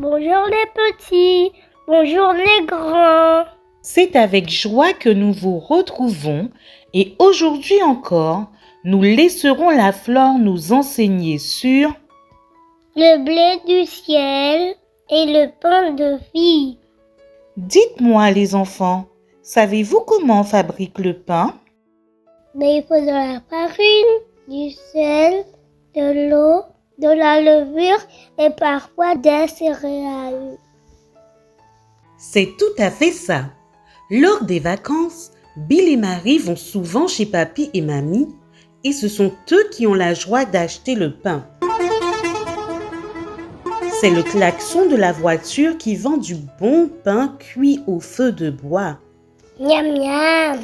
Bonjour les petits, bonjour les grands. C'est avec joie que nous vous retrouvons et aujourd'hui encore, nous laisserons la flore nous enseigner sur le blé du ciel et le pain de vie. Dites-moi les enfants, savez-vous comment on fabrique le pain? Mais il faut de la farine, du sel, de l'eau, de la levure et parfois des céréales. C'est tout à fait ça. Lors des vacances, Bill et Marie vont souvent chez Papy et Mamie et ce sont eux qui ont la joie d'acheter le pain. C'est le klaxon de la voiture qui vend du bon pain cuit au feu de bois. Miam miam.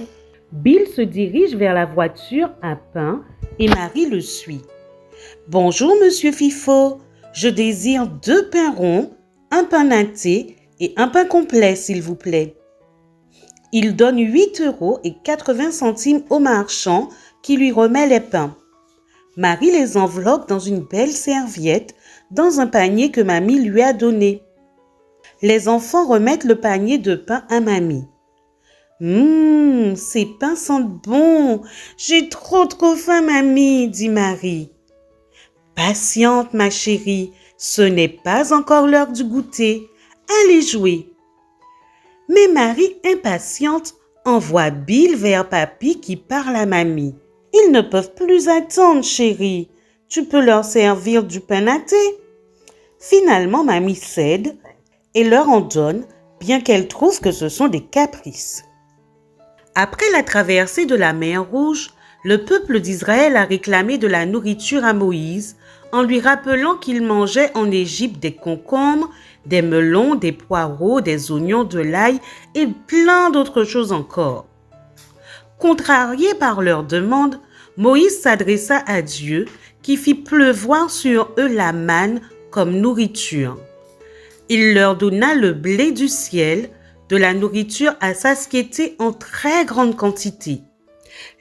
Bill se dirige vers la voiture à pain et Marie le suit. « Bonjour, monsieur Fifo. Je désire 2 pains ronds, un pain natté et un pain complet, s'il vous plaît. » Il donne 8,80 € au marchand qui lui remet les pains. Marie les enveloppe dans une belle serviette dans un panier que Mamie lui a donné. Les enfants remettent le panier de pain à Mamie. « Ces pains sentent bon. J'ai trop faim, Mamie, » dit Marie. « Patiente, ma chérie, ce n'est pas encore l'heure du goûter. Allez jouer. » Mais Marie, impatiente, envoie Bill vers Papy qui parle à Mamie. « Ils ne peuvent plus attendre, chérie. Tu peux leur servir du pain natté. » Finalement, Mamie cède et leur en donne, bien qu'elle trouve que ce sont des caprices. Après la traversée de la mer Rouge, le peuple d'Israël a réclamé de la nourriture à Moïse en lui rappelant qu'il mangeait en Égypte des concombres, des melons, des poireaux, des oignons, de l'ail et plein d'autres choses encore. Contrarié par leur demande, Moïse s'adressa à Dieu qui fit pleuvoir sur eux la manne comme nourriture. Il leur donna le blé du ciel, de la nourriture à satiété en très grande quantité.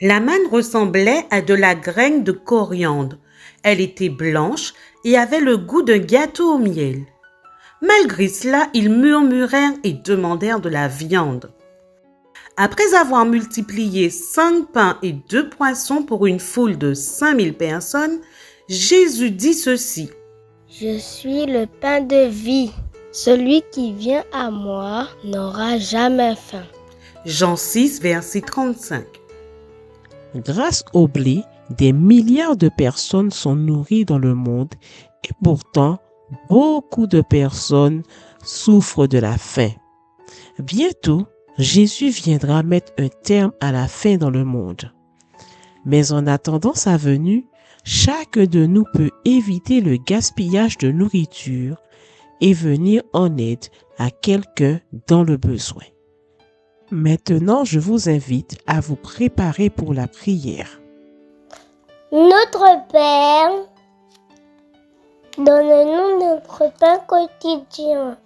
La manne ressemblait à de la graine de coriandre. Elle était blanche et avait le goût d'un gâteau au miel. Malgré cela, ils murmurèrent et demandèrent de la viande. Après avoir multiplié 5 pains et 2 poissons pour une foule de 5000 personnes, Jésus dit ceci. « Je suis le pain de vie. Celui qui vient à moi n'aura jamais faim. » Jean 6, verset 35. Grâce au blé, des milliards de personnes sont nourries dans le monde et pourtant, beaucoup de personnes souffrent de la faim. Bientôt, Jésus viendra mettre un terme à la faim dans le monde. Mais en attendant sa venue, chacun de nous peut éviter le gaspillage de nourriture et venir en aide à quelqu'un dans le besoin. Maintenant, je vous invite à vous préparer pour la prière. Notre Père, donne-nous notre pain quotidien.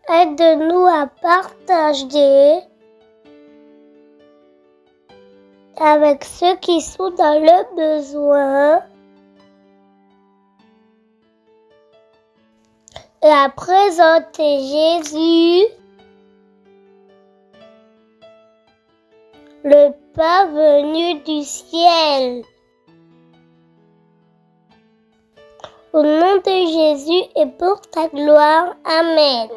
Aide-nous à partager avec ceux qui sont dans le besoin et à présenter Jésus, le pain venu du ciel. Au nom de Jésus et pour ta gloire. Amen.